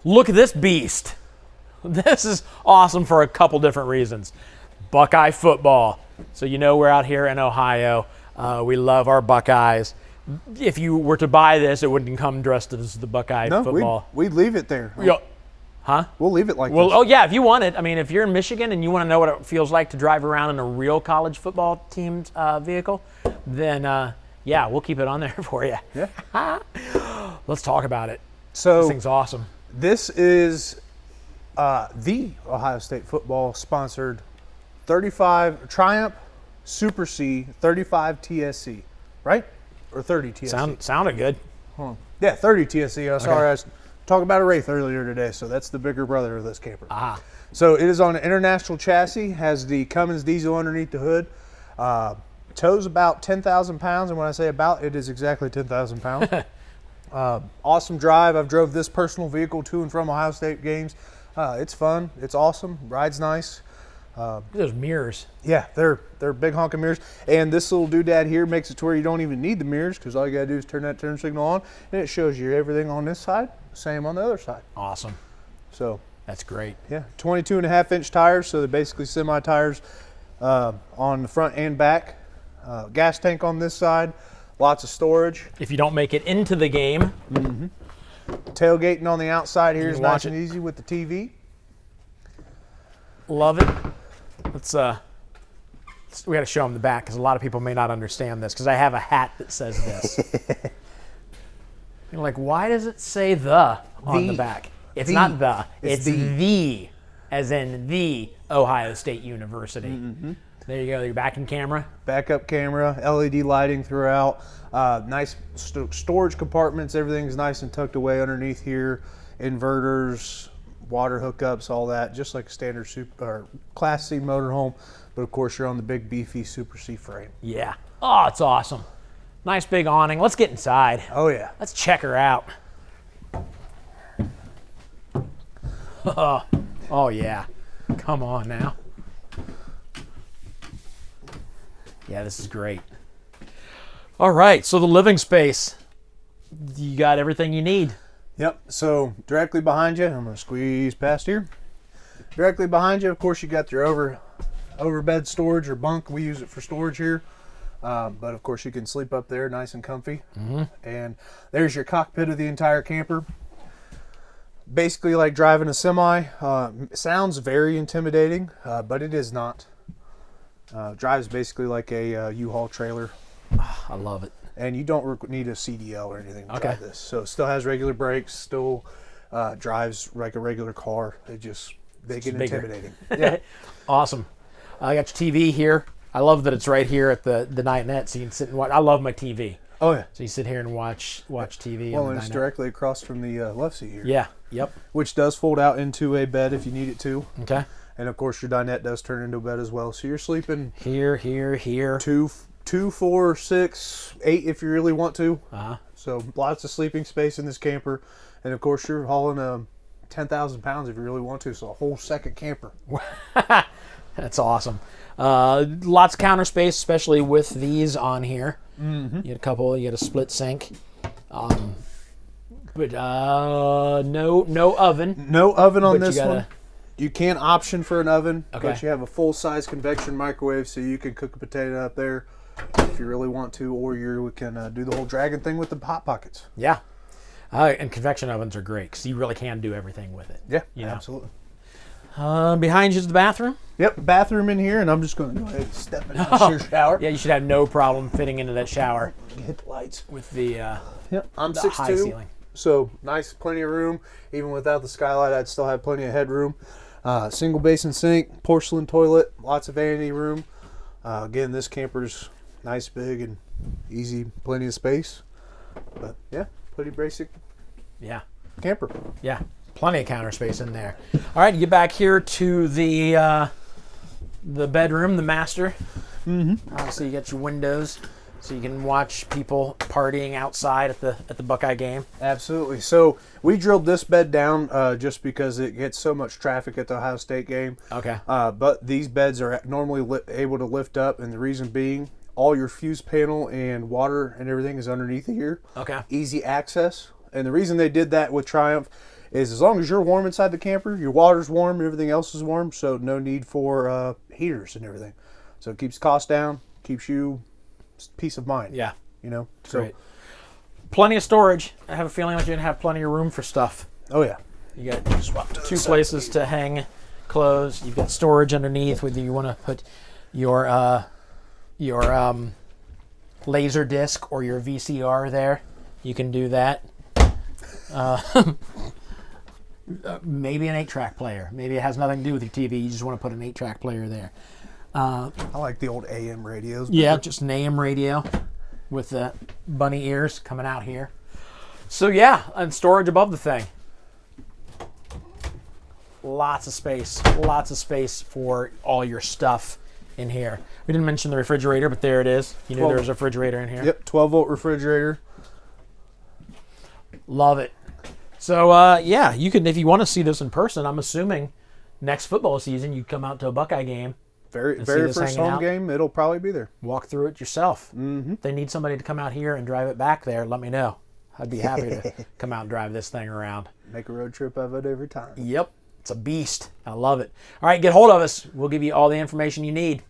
Look at this beast. This is awesome for a couple different reasons. Buckeye football. So you know we're out here in Ohio. We love our Buckeyes. If you were to buy this, it wouldn't come dressed as the Buckeye football. We'd leave it there. Huh? We'll leave it like this. Oh, yeah, if you want it. I mean, if you're in Michigan and you want to know what it feels like to drive around in a real college football team's vehicle, then, yeah, we'll keep it on there for you. Yeah. Let's talk about it. So This thing's awesome. this is the Ohio State football sponsored 35 Triumph Super C 35 TSC, right? Or 30 TSC. Sounded good. Yeah, 30 TSC. Sorry, I was talking about a Wraith earlier today, so that's the bigger brother of this camper. So it is on an international chassis, has the Cummins diesel underneath the hood. Tows about 10,000 pounds, and when I say about, it is exactly 10,000 pounds. Awesome drive. I've drove this personal vehicle to and from Ohio State games. It's fun. It's awesome. Rides nice. Those mirrors. Yeah, they're big honking mirrors. And this little doodad here makes it to where you don't even need the mirrors because all you got to do is turn that turn signal on, and it shows you everything on this side, same on the other side. Awesome. So That's great. yeah, 22.5-inch tires, so they're basically semi tires on the front and back. Gas tank on this side, lots of storage. If you don't make it into the game, Tailgating on the outside here You is can nice watch and it. easy with the TV. love it. We got to show them the back because a lot of people may not understand this because I have a hat that says this. You're like, why does it say the on the back? It's not the. It's the, as in the Ohio State University. There you go. Your back in camera. Backup camera, LED lighting throughout. Nice storage compartments. Everything's nice and tucked away underneath here. Inverters, water hookups, all that. Just like a standard Class C motorhome. But of course, you're on the big beefy Super C frame. Yeah. Oh, it's awesome. Nice big awning. Let's get inside. Oh yeah. Let's check her out. Oh yeah. Come on now. Yeah, this is great. All right, so the living space. You got everything you need. Yep. So directly behind you, I'm gonna squeeze past here. Directly behind you, of course, you got your overbed storage or bunk. We use it for storage here. But of course you can sleep up there nice and comfy. And there's your cockpit of the entire camper. Basically like driving a semi. Sounds very intimidating, but it is not. Drives basically like a U-Haul trailer. I love it. And you don't need a CDL or anything to drive this. So it still has regular brakes, still drives like a regular car. They get intimidating. Yeah. Awesome. I got your TV here. I love that it's right here at the dinette, so you can sit and watch. I love my TV. Oh yeah. So you sit here and watch TV. Well, on and the it's dinette. directly across from the left seat here. Yeah. Yep. Which does fold out into a bed if you need it to. Okay. And of course your dinette does turn into a bed as well. So you're sleeping Here. 2, 4, 6, 8 if you really want to. So lots of sleeping space in this camper. And of course you're hauling 10,000 pounds if you really want to. So a whole second camper. That's awesome. Lots of counter space, especially with these on here. You get a couple. You get a split sink. But no oven. No oven on But this one. You can option for an oven, Okay. but you have a full-size convection microwave, so you can cook a potato up there if you really want to, or you can do the whole dragon thing with the hot pockets. Yeah. And convection ovens are great because you really can do everything with it. Yeah, You know? absolutely. Behind you is the bathroom. Yep, bathroom in here, and I'm just going to go ahead and step into your shower. Yeah, you should have no problem fitting into that shower Hit the lights. with the Yep, I'm the high 6'2", ceiling. so nice, plenty of room. Even without the skylight, I'd still have plenty of headroom. Single basin sink, porcelain toilet, lots of vanity room. Again, this camper's nice, big, and easy, plenty of space. But yeah, pretty basic Yeah. camper. Yeah. Plenty of counter space in there. All right, you get back here to the bedroom, the master. Obviously, you got your windows, so you can watch people partying outside at the Buckeye game. Absolutely. So we drilled this bed down just because it gets so much traffic at the Ohio State game. Okay. But these beds are normally able to lift up, and the reason being, all your fuse panel and water and everything is underneath here. Okay. Easy access. And the reason they did that with Triumph is as long as you're warm inside the camper, your water's warm and everything else is warm, so no need for heaters and everything. So it keeps costs down, keeps you peace of mind. Yeah. You know? Great. Plenty of storage. I have a feeling like you're going to have plenty of room for stuff. Oh, yeah. You got 2 places to hang clothes. You've got storage underneath, whether you want to put your laser disc or your VCR there. You can do that. Maybe an 8-track player. Maybe it has nothing to do with your TV. You just want to put an 8-track player there. I like the old AM radios. Yeah, just an AM radio with the bunny ears coming out here. So yeah, and storage above the thing. Lots of space for all your stuff in here. We didn't mention the refrigerator, but there it is. You knew there was a refrigerator in here. Yep, 12-volt refrigerator. Love it. So yeah, you can, if you want to see this in person, I'm assuming next football season you come out to a Buckeye game. Very first home game, it'll probably be there. Walk through it yourself. Mm-hmm. If they need somebody to come out here and drive it back there, let me know. I'd be happy to come out and drive this thing around. Make a road trip of it every time. Yep. It's a beast. I love it. All right, get hold of us. We'll give you all the information you need.